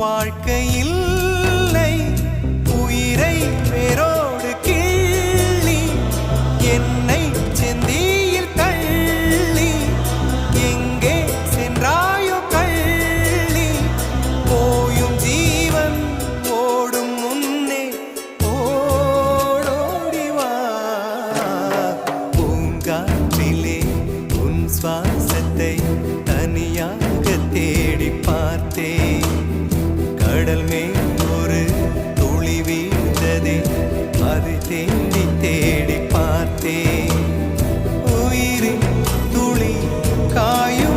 வாழ்க்கையில் உயிரை வேரோடு கிள்ளி என்னை செந்தியில் தள்ளி எங்கே சென்றாயோ கள்ளி போயும் ஜீவன் ஓடும் முன்னே ஓடோடிவா பூங்காற்றிலே உன் சுவாசத்தை தனியாக தேடி பார்த்தேன் கடல் மேல் ஒரு துளி வீழ்ந்ததே அது தேடி தேடி பார்த்தேன் உயிரின் துளி காயும்